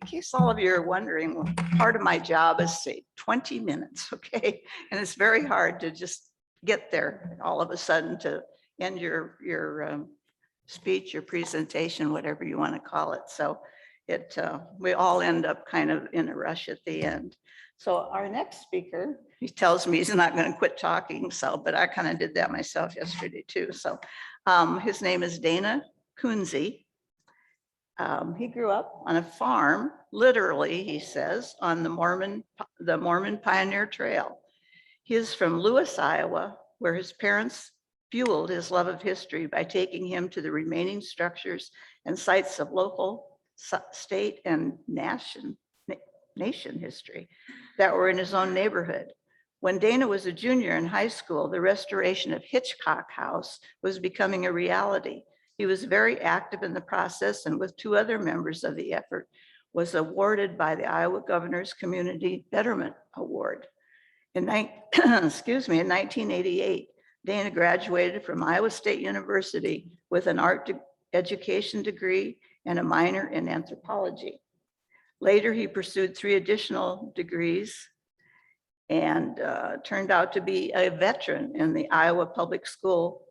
case all of you are wondering, well, part of my job is say 20 minutes, okay? And it's very hard to just get there all of a sudden to end your speech, your presentation, whatever you want to call it. So we all end up kind of in a rush at the end. So our next speaker, he tells me he's not going to quit talking. So, but I kind of did that myself yesterday too. So his name is Dana Kunze. He grew up on a farm, literally, he says, on the Mormon Pioneer Trail. He is from Lewis, Iowa, where his parents fueled his love of history by taking him to the remaining structures and sites of local, state, and nation history that were in his own neighborhood. When Dana was a junior in high school, the restoration of Hitchcock House was becoming a reality. He was very active in the process, and with two other members of the effort, was awarded by the Iowa Governor's Community Betterment Award. In 1988, Dana graduated from Iowa State University with an art education degree and a minor in anthropology. Later, he pursued 3 additional degrees and turned out to be a veteran in the Iowa public school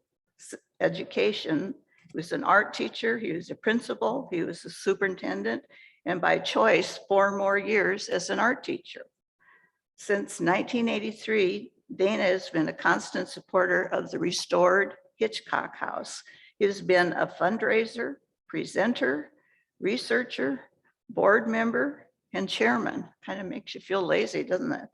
education. He was an art teacher, he was a principal, he was a superintendent, and by choice, 4 more years as an art teacher. Since 1983, Dana has been a constant supporter of the restored Hitchcock House. He has been a fundraiser, presenter, researcher, board member, and chairman. Kind of makes you feel lazy, doesn't it?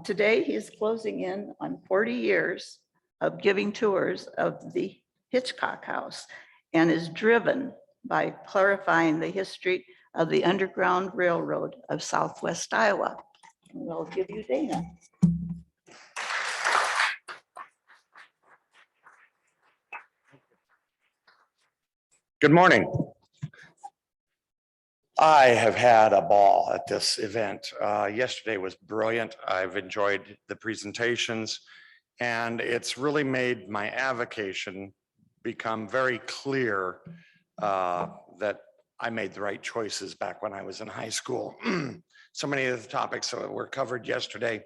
Today, he's closing in on 40 years of giving tours of the Hitchcock House and is driven by clarifying the history of the Underground Railroad of Southwest Iowa. And I'll give you Dana. Good morning. I have had a ball at this event. Yesterday was brilliant. I've enjoyed the presentations, and it's really made my avocation become very clear that I made the right choices back when I was in high school. So many of the topics that were covered yesterday,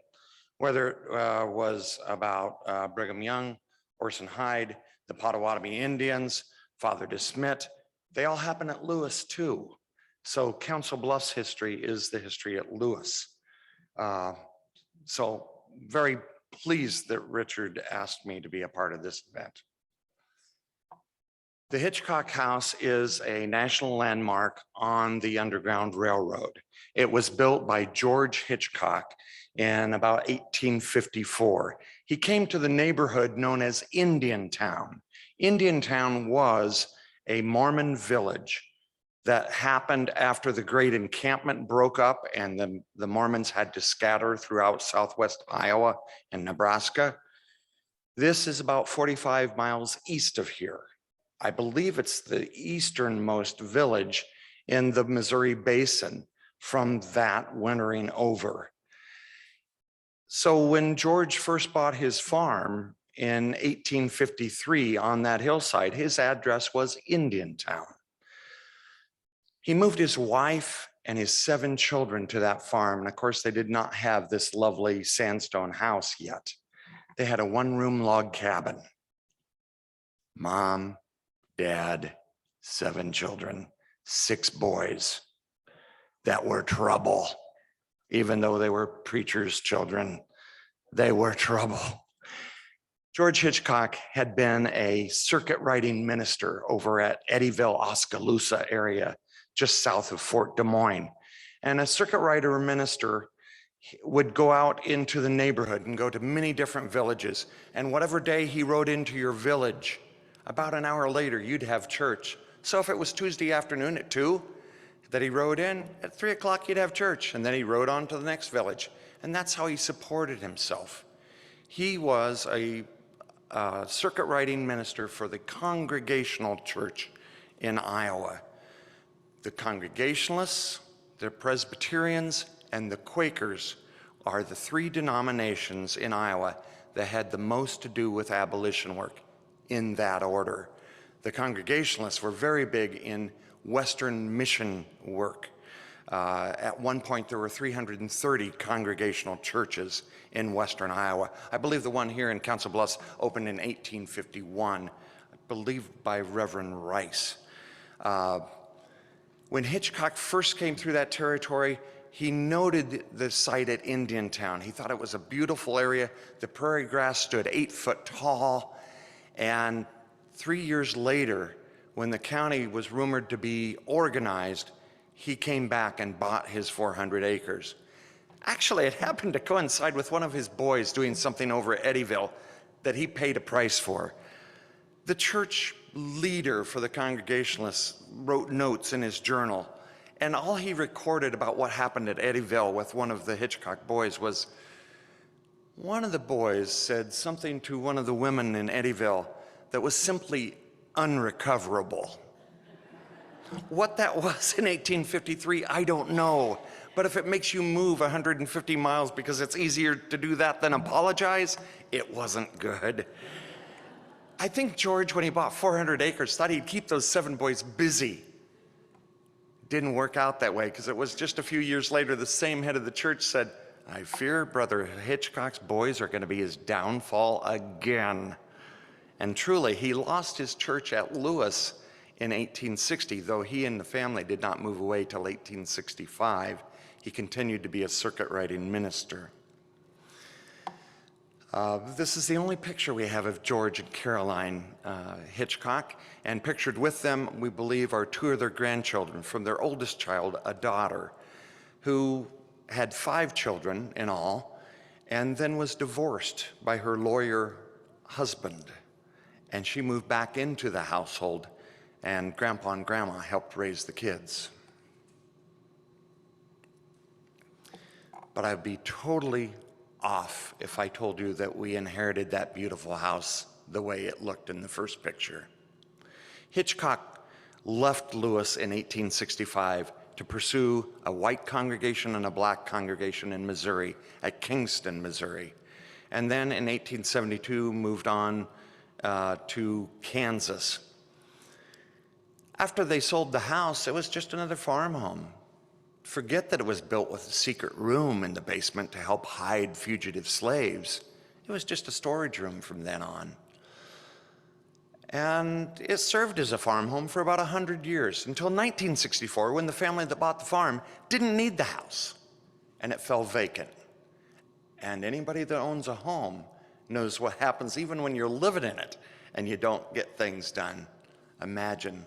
whether it was about Brigham Young, Orson Hyde, the Potawatomi Indians, Father DeSmit, they all happen at Lewis too. So Council Bluffs history is the history at Lewis. So very pleased that Richard asked me to be a part of this event. The Hitchcock House is a national landmark on the Underground Railroad. It was built by George Hitchcock in about 1854. He came to the neighborhood known as Indiantown. Indiantown was a Mormon village that happened after the Great Encampment broke up and the Mormons had to scatter throughout southwest Iowa and Nebraska. This is about 45 miles east of here. I believe it's the easternmost village in the Missouri Basin from that wintering over. So when George first bought his farm in 1853 on that hillside, his address was Indiantown. He moved his wife and his 7 children to that farm. And of course, they did not have this lovely sandstone house yet. They had a 1-room log cabin. Mom, Dad, 7 children, 6 boys that were trouble. Even though they were preachers' children, they were trouble. George Hitchcock had been a circuit riding minister over at Eddyville, Oskaloosa area, just south of Fort Des Moines. And a circuit rider minister would go out into the neighborhood and go to many different villages. And whatever day he rode into your village, about an hour later, you'd have church. So if it was Tuesday afternoon at 2 that he rode in, at 3 o'clock, you'd have church. And then he rode on to the next village. And that's how he supported himself. He was a circuit riding minister for the Congregational Church in Iowa. The Congregationalists, the Presbyterians, and the Quakers are the 3 denominations in Iowa that had the most to do with abolition work in that order. The Congregationalists were very big in Western mission work. At one point, there were 330 congregational churches in western Iowa. I believe the one here in Council Bluffs opened in 1851, I believe by Reverend Rice. When Hitchcock first came through that territory, he noted the site at Indiantown. He thought it was a beautiful area. The prairie grass stood 8 foot tall. And 3 years later, when the county was rumored to be organized, he came back and bought his 400 acres. Actually, it happened to coincide with one of his boys doing something over at Eddyville that he paid a price for. The church leader for the Congregationalists wrote notes in his journal, and all he recorded about what happened at Eddyville with one of the Hitchcock boys was, one of the boys said something to one of the women in Eddyville that was simply unrecoverable. What that was in 1853, I don't know. But if it makes you move 150 miles because it's easier to do that than apologize, it wasn't good. I think George, when he bought 400 acres, thought he'd keep those 7 boys busy. Didn't work out that way, because it was just a few years later, the same head of the church said, I fear Brother Hitchcock's boys are going to be his downfall again. And truly, he lost his church at Lewis in 1860, though he and the family did not move away till 1865. He continued to be a circuit riding minister. This is the only picture we have of George and Caroline Hitchcock, and pictured with them, we believe, are 2 of their grandchildren. From their oldest child, a daughter, who had 5 children in all, and then was divorced by her lawyer husband. And she moved back into the household, and Grandpa and Grandma helped raise the kids. But I'd be totally off if I told you that we inherited that beautiful house the way it looked in the first picture. Hitchcock left Lewis in 1865 to pursue a white congregation and a black congregation in Missouri, at Kingston, Missouri. And then in 1872 moved on to Kansas. After they sold the house, it was just another farm home. Forget that it was built with a secret room in the basement to help hide fugitive slaves. It was just a storage room from then on. And it served as a farm home for about 100 years, until 1964, when the family that bought the farm didn't need the house, and it fell vacant. And anybody that owns a home knows what happens even when you're living in it and you don't get things done. Imagine,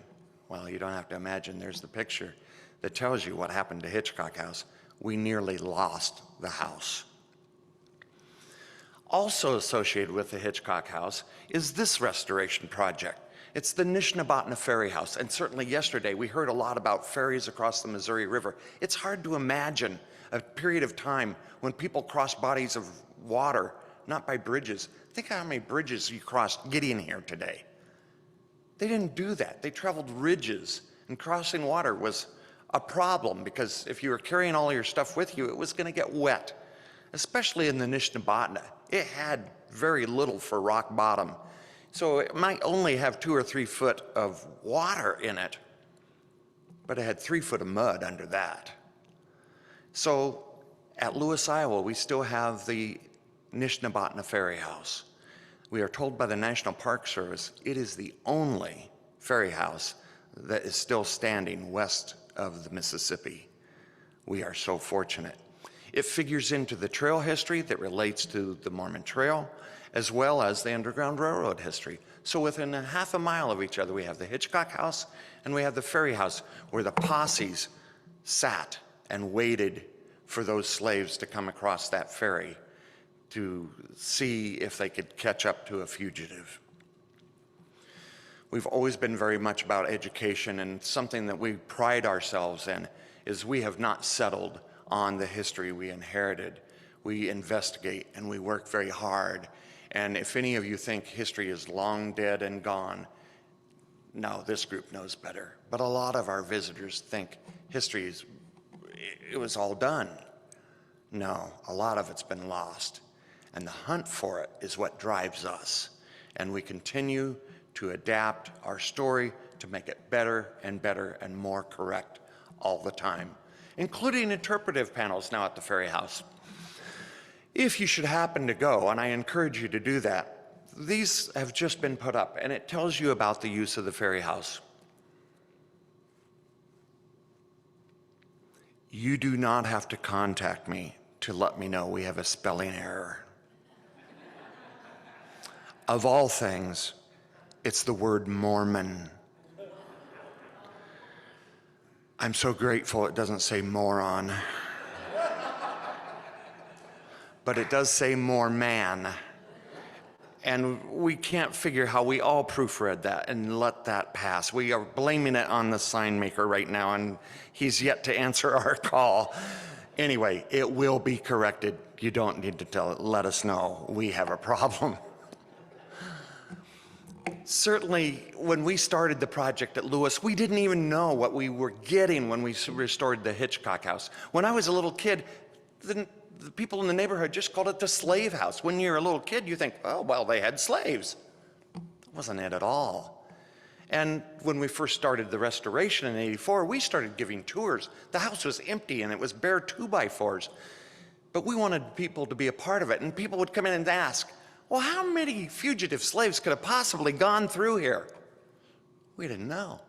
well, you don't have to imagine, there's the picture that tells you what happened to Hitchcock House. We nearly lost the house. Also associated with the Hitchcock House is this restoration project. It's the Nishnabota Ferry House, and certainly yesterday we heard a lot about ferries across the Missouri River. It's hard to imagine a period of time when people crossed bodies of water, not by bridges. Think how many bridges you crossed getting here today. They didn't do that. They traveled ridges, and crossing water was a problem, because if you were carrying all your stuff with you, it was going to get wet, especially in the Nishnabota. It had very little for rock bottom. So it might only have 2 or 3 foot of water in it, but it had 3 foot of mud under that. So at Lewis, Iowa, we still have the Nishnabota Ferry House. We are told by the National Park Service it is the only ferry house that is still standing west of the Mississippi. We are so fortunate. It figures into the trail history that relates to the Mormon Trail, as well as the Underground Railroad history. So within a half a mile of each other, we have the Hitchcock House and we have the Ferry House, where the posses sat and waited for those slaves to come across that ferry to see if they could catch up to a fugitive. We've always been very much about education, and something that we pride ourselves in is we have not settled on the history we inherited. We investigate and we work very hard. And if any of you think history is long dead and gone, no, this group knows better. But a lot of our visitors think history it was all done. No, a lot of it's been lost. And the hunt for it is what drives us. And we continue to adapt our story to make it better and better and more correct all the time. including interpretive panels now at the Ferry House. If you should happen to go, and I encourage you to do that, these have just been put up, and it tells you about the use of the Ferry House. You do not have to contact me to let me know we have a spelling error. Of all things, it's the word Mormon. I'm so grateful it doesn't say moron. But it does say more man. And we can't figure how we all proofread that and let that pass. We are blaming it on the sign maker right now, and he's yet to answer our call. Anyway, it will be corrected. You don't need to let us know we have a problem. Certainly, when we started the project at Lewis, we didn't even know what we were getting when we restored the Hitchcock House. When I was a little kid, the people in the neighborhood just called it the slave house. When you're a little kid, you think, oh, well, they had slaves. That wasn't it at all. And when we first started the restoration in '84, we started giving tours. The house was empty and it was bare 2x4s. But we wanted people to be a part of it. And people would come in and ask, well, how many fugitive slaves could have possibly gone through here? We didn't know.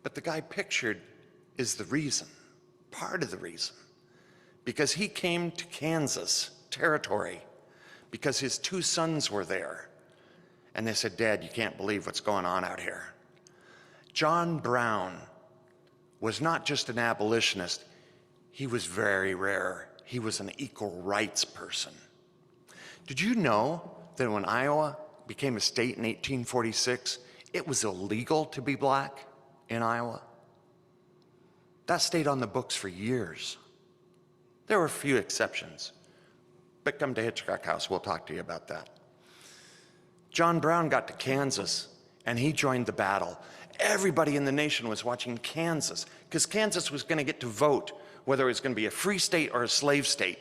But the guy pictured is the reason, part of the reason. Because he came to Kansas territory because his 2 sons were there. And they said, Dad, you can't believe what's going on out here. John Brown was not just an abolitionist, he was very rare. He was an equal rights person. Did you know that when Iowa became a state in 1846, it was illegal to be black in Iowa? That stayed on the books for years. There were a few exceptions, but come to Hitchcock House, we'll talk to you about that. John Brown got to Kansas and he joined the battle. Everybody in the nation was watching Kansas because Kansas was going to get to vote whether it was going to be a free state or a slave state.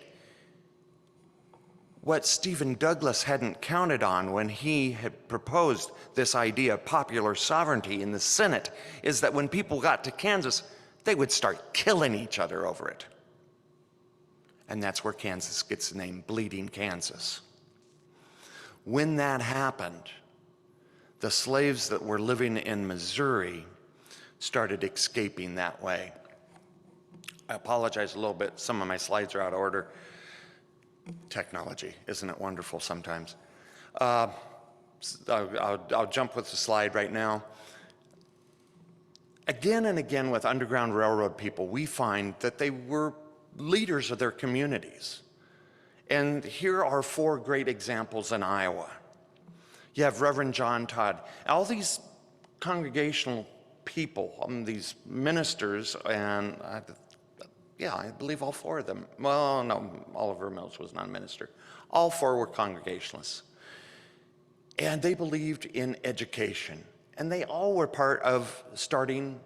What Stephen Douglas hadn't counted on when he had proposed this idea of popular sovereignty in the Senate is that when people got to Kansas, they would start killing each other over it. And that's where Kansas gets the name Bleeding Kansas. When that happened, the slaves that were living in Missouri started escaping that way. I apologize a little bit. Some of my slides are out of order. Technology, isn't it wonderful sometimes? I'll jump with the slide right now. Again and again with Underground Railroad people, we find that they were leaders of their communities. And here are 4 great examples in Iowa. You have Reverend Todd. All these congregational people, these ministers, and I believe all 4 of them. Well, no, Oliver Mills was not a minister. All 4 were Congregationalists. And they believed in education. And they all were part of starting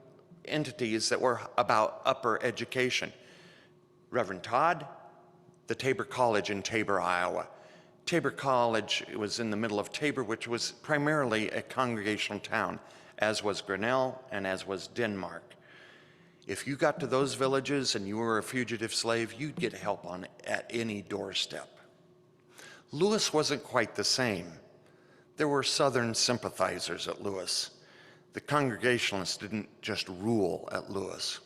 entities that were about upper education. Reverend Todd, the Tabor College in Tabor, Iowa. Tabor College was in the middle of Tabor, which was primarily a congregational town, as was Grinnell and as was Denmark. If you got to those villages and you were a fugitive slave, you'd get help at any doorstep. Lewis wasn't quite the same. There were Southern sympathizers at Lewis. The Congregationalists didn't just rule at Lewis.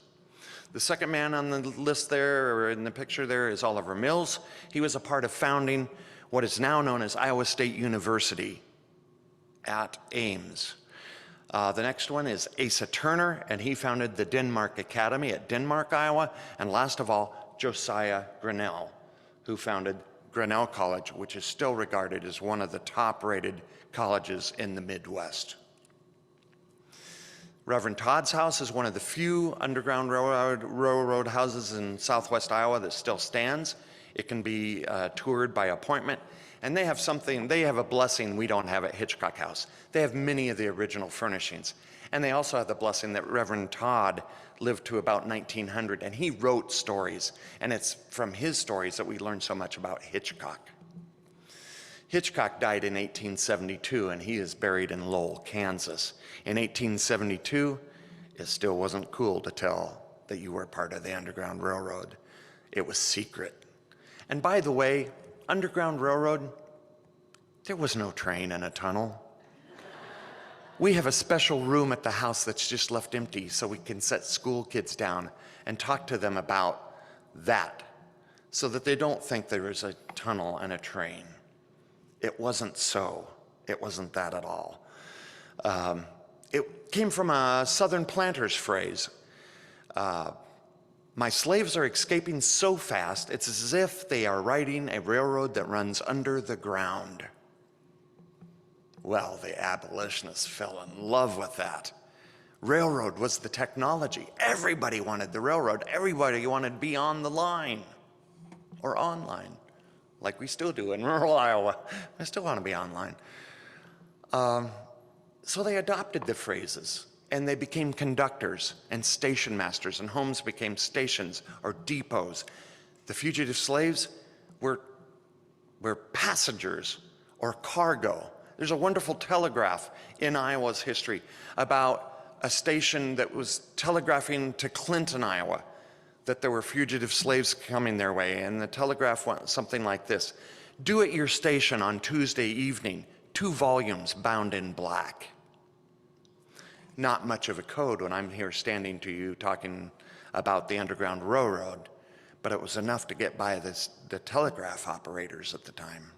The second man on the list there, or in the picture there, is Oliver Mills. He was a part of founding what is now known as Iowa State University at Ames. The next one is Asa Turner, and he founded the Denmark Academy at Denmark, Iowa. And last of all, Josiah Grinnell, who founded Grinnell College, which is still regarded as one of the top-rated colleges in the Midwest. Reverend Todd's house is one of the few Underground Railroad houses in southwest Iowa that still stands. It can be toured by appointment. And they have a blessing we don't have at Hitchcock House. They have many of the original furnishings. And they also have the blessing that Reverend Todd lived to about 1900, and he wrote stories. And it's from his stories that we learn so much about Hitchcock. Hitchcock died in 1872, and he is buried in Lowell, Kansas. In 1872, it still wasn't cool to tell that you were part of the Underground Railroad. It was secret. And by the way, Underground Railroad, there was no train in a tunnel. We have a special room at the house that's just left empty so we can set school kids down and talk to them about that so that they don't think there is a tunnel and a train. It wasn't so. It wasn't that at all. It came from a Southern planter's phrase. My slaves are escaping so fast, it's as if they are riding a railroad that runs under the ground. Well, the abolitionists fell in love with that. Railroad was the technology. Everybody wanted the railroad. Everybody wanted to be on the line or online, like we still do in rural Iowa. I still want to be online. So they adopted the phrases, and they became conductors and station masters, and homes became stations or depots. The fugitive slaves were passengers or cargo. There's a wonderful telegraph in Iowa's history about a station that was telegraphing to Clinton, Iowa, that there were fugitive slaves coming their way. And the telegraph went something like this: due at your station on Tuesday evening, 2 volumes bound in black. Not much of a code when I'm here standing to you talking about the Underground Railroad, but it was enough to get by the telegraph operators at the time.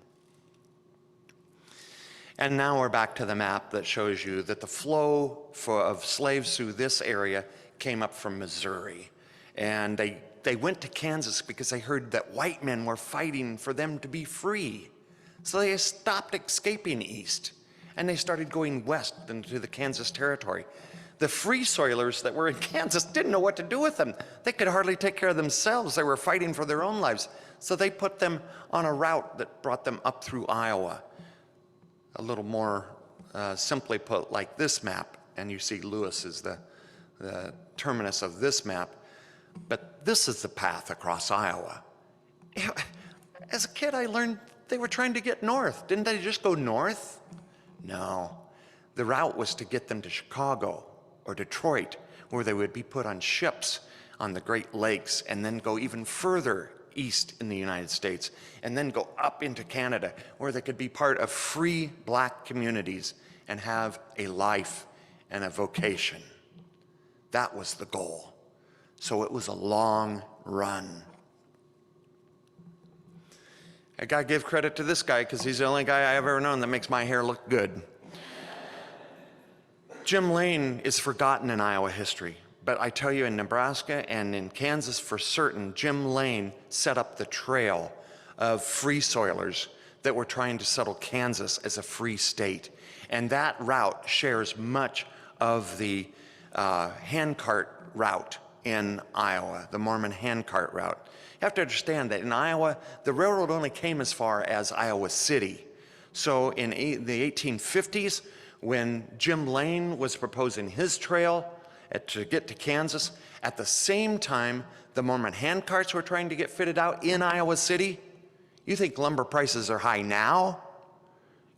And now we're back to the map that shows you that the flow of slaves through this area came up from Missouri. And they went to Kansas because they heard that white men were fighting for them to be free. So they stopped escaping east, and they started going west into the Kansas territory. The free soilers that were in Kansas didn't know what to do with them. They could hardly take care of themselves. They were fighting for their own lives. So they put them on a route that brought them up through Iowa. A little more simply put, like this map, and you see Lewis is the terminus of this map, but this is the path across Iowa. As a kid, I learned they were trying to get north. Didn't they just go north? No. The route was to get them to Chicago or Detroit, where they would be put on ships on the Great Lakes and then go even further east in the United States and then go up into Canada, where they could be part of free black communities and have a life and a vocation. That was the goal. So it was a long run. I gotta give credit to this guy because he's the only guy I've ever known that makes my hair look good. Jim Lane is forgotten in Iowa history, but I tell you, in Nebraska and in Kansas for certain, Jim Lane set up the trail of free soilers that were trying to settle Kansas as a free state. And that route shares much of the handcart route in Iowa, the Mormon handcart route. You have to understand that in Iowa, the railroad only came as far as Iowa City. So in the 1850s, when Jim Lane was proposing his trail to get to Kansas, at the same time the Mormon handcarts were trying to get fitted out in Iowa City. You think lumber prices are high now?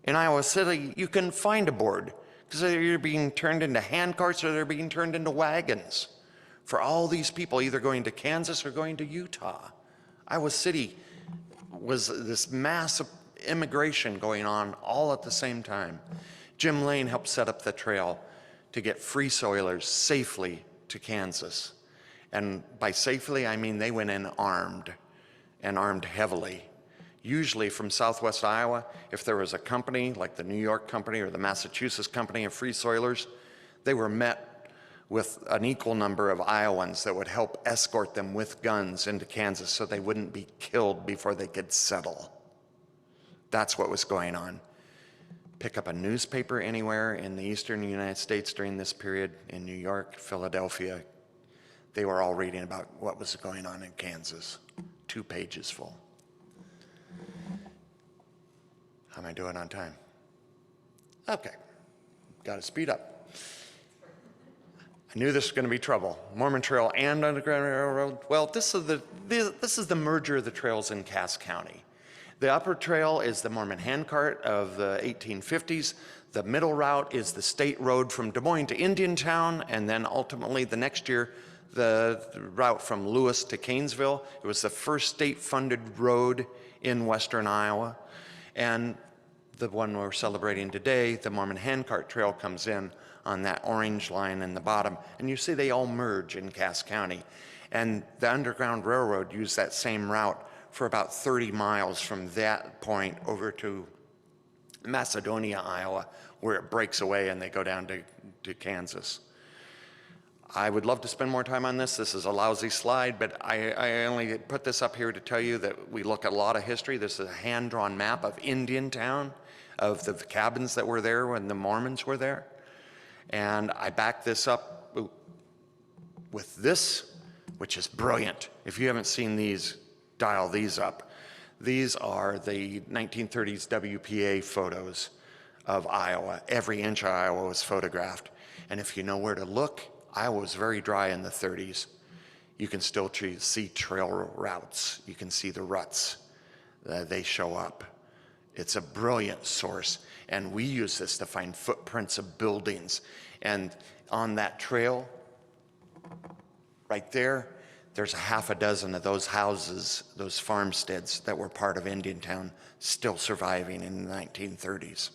In Iowa City, you can find a board because they're being turned into handcarts or they're being turned into wagons for all these people either going to Kansas or going to Utah. Iowa City was this massive immigration going on all at the same time. Jim Lane helped set up the trail to get free soilers safely to Kansas. And by safely, I mean they went in armed, and armed heavily. Usually from Southwest Iowa, if there was a company like the New York company or the Massachusetts company of free soilers, they were met with an equal number of Iowans that would help escort them with guns into Kansas so they wouldn't be killed before they could settle. That's what was going on. Pick up a newspaper anywhere in the eastern United States during this period, in New York, Philadelphia, they were all reading about what was going on in Kansas. 2 pages full. How am I doing on time? Okay, got to speed up. I knew this was going to be trouble. Mormon Trail and Underground Railroad. Well, this is the merger of the trails in Cass County. The upper trail is the Mormon handcart of the 1850s. The middle route is the state road from Des Moines to Indiantown, and then ultimately the next year, the route from Lewis to Kanesville. It was the first state-funded road in western Iowa. And the one we're celebrating today, the Mormon Handcart Trail, comes in on that orange line in the bottom. And you see they all merge in Cass County. And the Underground Railroad used that same route for about 30 miles from that point over to Macedonia, Iowa, where it breaks away and they go down to Kansas. I would love to spend more time on this. This is a lousy slide, but I only put this up here to tell you that we look at a lot of history. This is a hand-drawn map of Indiantown, of the cabins that were there when the Mormons were there. And I back this up with this, which is brilliant. If you haven't seen these, dial these up. These are the 1930s WPA photos of Iowa. Every inch of Iowa was photographed. And if you know where to look, Iowa was very dry in the 30s. You can still see trail routes. You can see the ruts. They show up. It's a brilliant source. And we use this to find footprints of buildings. And on that trail, right there, there's a half a dozen of those houses, those farmsteads that were part of Indiantown, still surviving in the 1930s.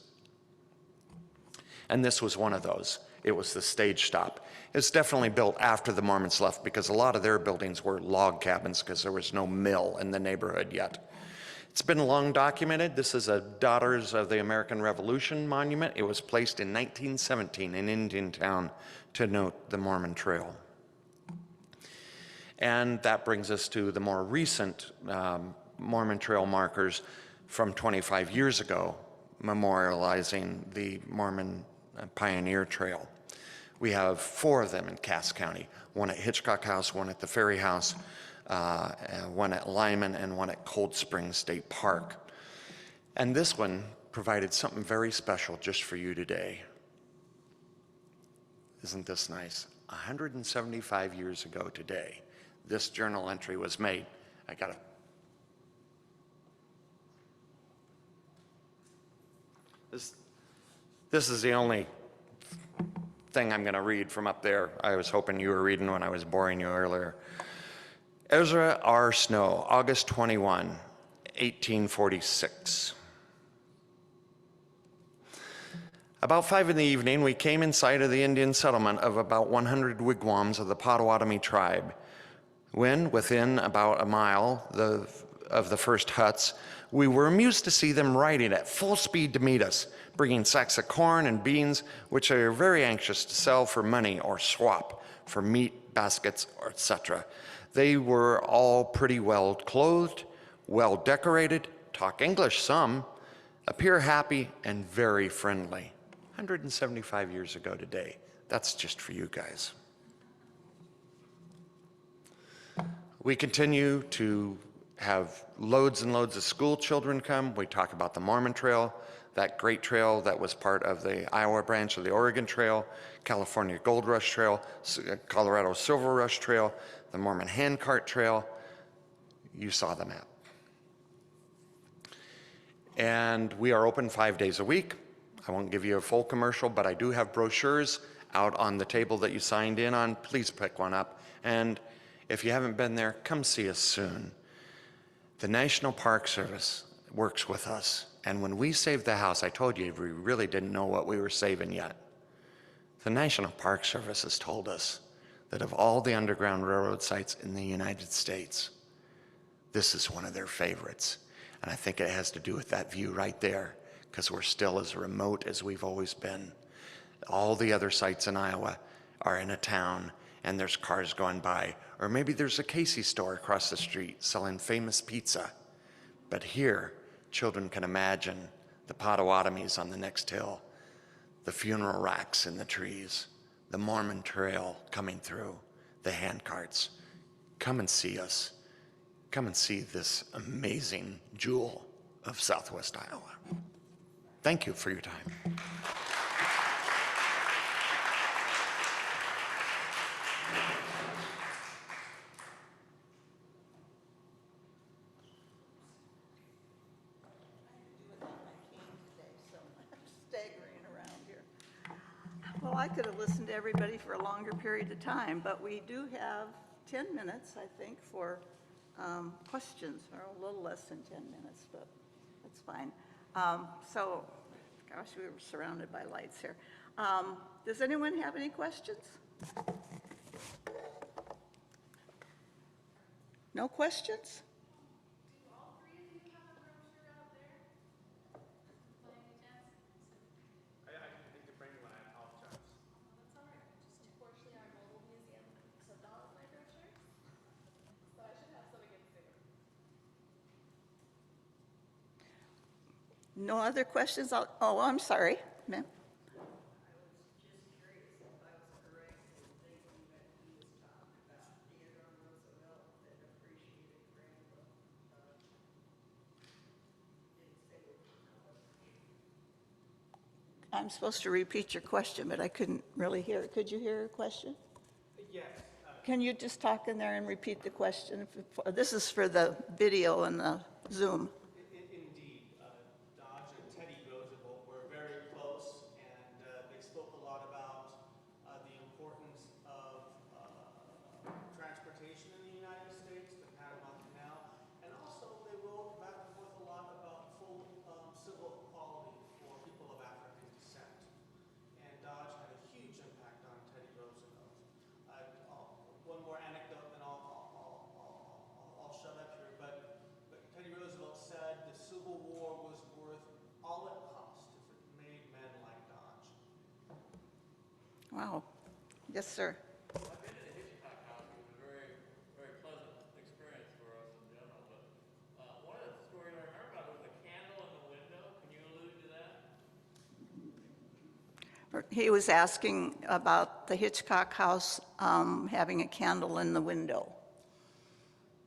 And this was one of those. It was the stage stop. It's definitely built after the Mormons left because a lot of their buildings were log cabins because there was no mill in the neighborhood yet. It's been long documented. This is a Daughters of the American Revolution monument. It was placed in 1917 in Indiantown to note the Mormon Trail. And that brings us to the more recent Mormon Trail markers from 25 years ago, memorializing the Mormon Pioneer Trail. We have 4 of them in Cass County, one at Hitchcock House, one at the Ferry House, one at Lyman, and one at Cold Spring State Park. And this one provided something very special just for you today. Isn't this nice? 175 years ago today, this journal entry was made. This is the only thing I'm going to read from up there. I was hoping you were reading when I was boring you earlier. Ezra R. Snow, August 21, 1846. About 5 in the evening, we came in sight of the Indian settlement of about 100 wigwams of the Potawatomi tribe. When, within about a mile of the first huts, we were amused to see them riding at full speed to meet us, bringing sacks of corn and beans, which they are very anxious to sell for money or swap for meat, baskets, or etc. They were all pretty well clothed, well decorated, talk English some, appear happy, and very friendly. 175 years ago today. That's just for you guys. We continue to have loads and loads of school children come. We talk about the Mormon Trail, that great trail that was part of the Iowa branch of the Oregon Trail, California Gold Rush Trail, Colorado Silver Rush Trail, the Mormon Handcart Trail. You saw the map. And we are open 5 days a week. I won't give you a full commercial, but I do have brochures out on the table that you signed in on. Please pick one up. And if you haven't been there, come see us soon. The National Park Service works with us. And when we saved the house, I told you we really didn't know what we were saving yet. The National Park Service has told us that of all the Underground Railroad sites in the United States, this is one of their favorites. And I think it has to do with that view right there, because we're still as remote as we've always been. All the other sites in Iowa are in a town and there's cars going by, or maybe there's a Casey store across the street selling famous pizza. But here, children can imagine the Potawatomis on the next hill, the funeral racks in the trees, the Mormon Trail coming through, the handcarts. Come and see us. Come and see this amazing jewel of Southwest Iowa. Thank you for your time. Well, I I could have listened to everybody for a longer period of time, but we do have 10 minutes, I think, for questions, or a little less than 10 minutes, but that's fine. So, gosh, we were surrounded by lights here. Does anyone have any questions? No questions? Do all three of you have a brochure out there? By any chance? I need to bring one, I apologize. Oh, that's all right. Just unfortunately, our mobile museum took all of my brochures, so I should have some again soon. No other questions? Oh, I'm sorry, ma'am. I was just curious if I was correct in thinking that he was talking about Theodore Roosevelt that appreciated Granville. Didn't say which one that was. I'm supposed to repeat your question, but I couldn't really hear it. Could you hear your question? Yes, Can you just talk in there and repeat the question? This is for the video and the Zoom. indeed, Dodge and Teddy Roosevelt were very close, and they spoke a lot about the importance of transportation in the United States, the Panama Canal, and also they wrote back and forth a lot about full civil equality for people of African descent. And Dodge had a huge impact on Teddy Roosevelt. One more anecdote, then I'll shut up here. But Teddy Roosevelt said the Civil War was worth all it cost if it made men like Dodge. Wow. Yes, sir. I've been to the Hitchcock House. It was a very, very pleasant experience for us in general. But one of the stories I remember about was the candle in the window. Can you allude to that? He was asking about the Hitchcock House having a candle in the window.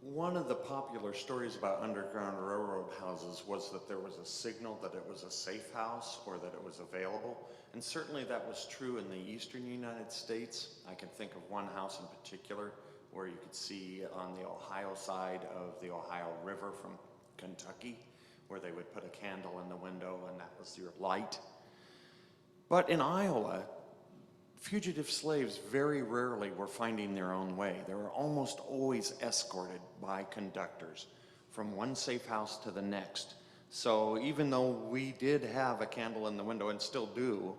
One of the popular stories about Underground Railroad houses was that there was a signal that it was a safe house or that it was available. And certainly that was true in the eastern United States. I can think of one house in particular where you could see on the Ohio side of the Ohio River from Kentucky, where they would put a candle in the window and that was your light. But in Iowa, fugitive slaves very rarely were finding their own way. They were almost always escorted by conductors from one safe house to the next. So even though we did have a candle in the window and still do,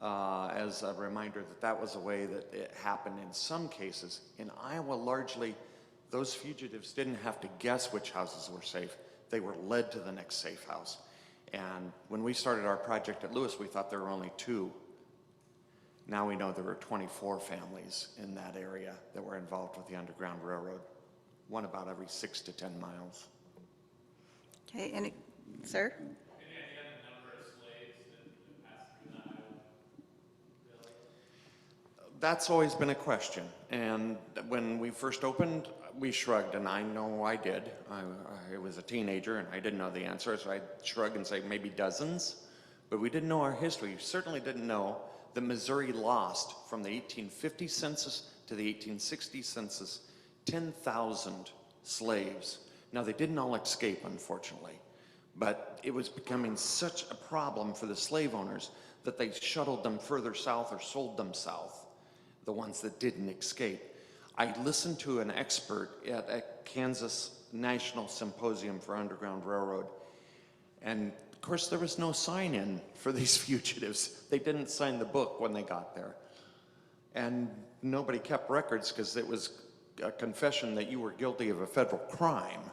as a reminder that that was a way that it happened in some cases, in Iowa largely those fugitives didn't have to guess which houses were safe. They were led to the next safe house. And when we started our project at Lewis, we thought there were only 2. Now we know there were 24 families in that area that were involved with the Underground Railroad, one about every 6 to 10 miles. Okay, any, sir? Any idea on the number of slaves that passed through the Iowa Valley? That's always been a question. And when we first opened, we shrugged, and I know I did. I was a teenager, and I didn't know the answer, so I'd shrug and say maybe dozens. But we didn't know our history. We certainly didn't know that Missouri lost from the 1850 census to the 1860 census 10,000 slaves. Now, they didn't all escape, unfortunately, but it was becoming such a problem for the slave owners that they shuttled them further south or sold them south, the ones that didn't escape. I listened to an expert at a Kansas National Symposium for Underground Railroad, and of course there was no sign-in for these fugitives. They didn't sign the book when they got there. And nobody kept records because it was a confession that you were guilty of a federal crime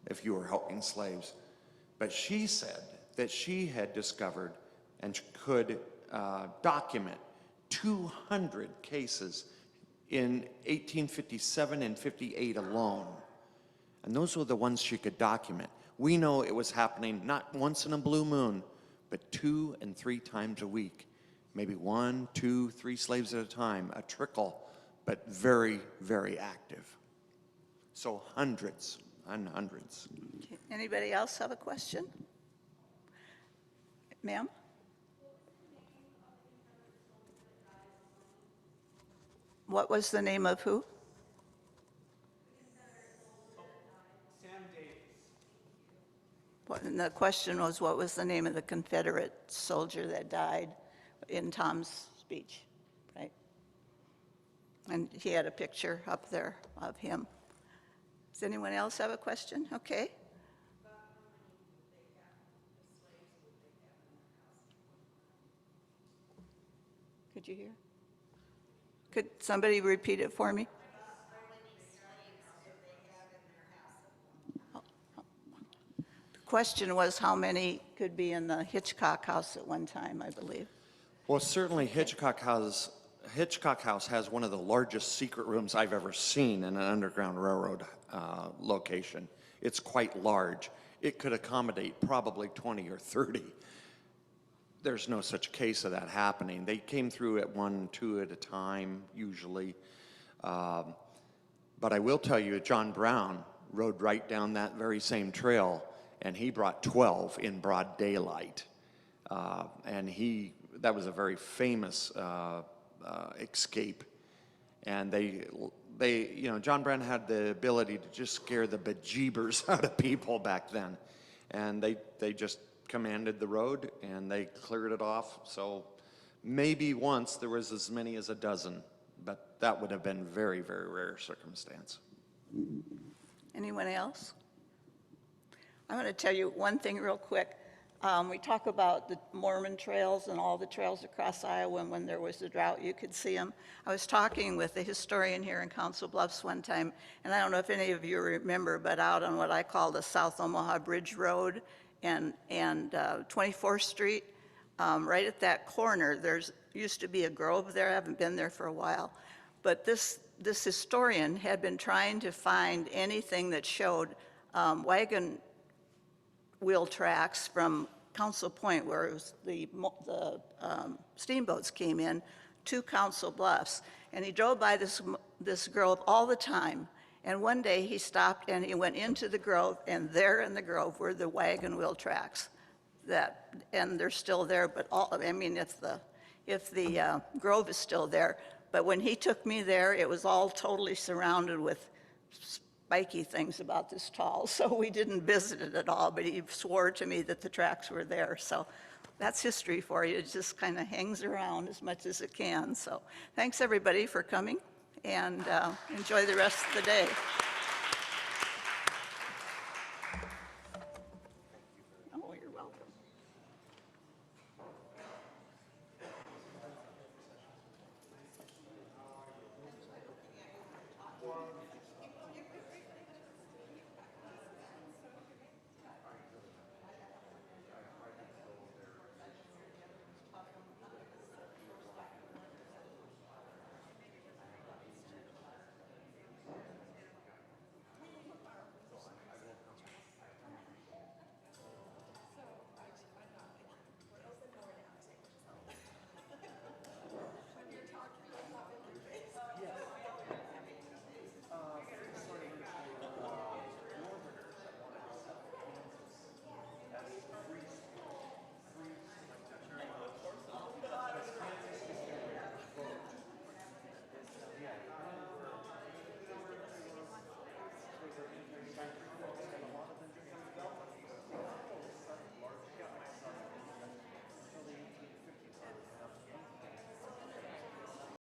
if you were helping slaves. But she said that she had discovered and could document 200 cases in 1857 and 58 alone. And those were the ones she could document. We know it was happening not once in a blue moon, but 2 and 3 times a week. Maybe 1, 2, 3 slaves at a time, a trickle, but very, very active. So hundreds and hundreds. Okay, anybody else have a question? Ma'am? What was the name of who? Sam Davis. And the question was, what was the name of the Confederate soldier that died in Tom's speech? And he had a picture up there of him. Does anyone else have a question? Okay. Could you hear? Could somebody repeat it for me? The question was how many could be in the Hitchcock House at one time, I believe. Well, certainly Hitchcock House has one of the largest secret rooms I've ever seen in an Underground Railroad location. It's quite large. It could accommodate probably 20 or 30. There's no such case of that happening. They came through at 1, 2 at a time, usually. But I will tell you, John Brown rode right down that very same trail, and he brought 12 in broad daylight. And that was a very famous escape. And John Brown had the ability to just scare the bejeebers out of people back then. And they just commanded the road and they cleared it off. So maybe once there was as many as a dozen, but that would have been very, very rare circumstance. Anyone else? I want to tell you one thing real quick. We talk about the Mormon trails and all the trails across Iowa, and when there was a drought, you could see them. I was talking with a historian here in Council Bluffs one time, and I don't know if any of you remember, but out on what I call the South Omaha Bridge Road and 24th Street, right at that corner, there's used to be a grove there. I haven't been there for a while, but this historian had been trying to find anything that showed wagon wheel tracks from Council Point, where it was the steamboats came in, to Council Bluffs. And he drove by this grove all the time. And one day he stopped and he went into the grove, and there in the grove were the wagon wheel tracks. And they're still there, but if the grove is still there. But when he took me there, it was all totally surrounded with spiky things about this tall, so we didn't visit it at all, but he swore to me that the tracks were there. So that's history for you. It just kind of hangs around as much as it can. So thanks everybody for coming, and enjoy the rest of the day.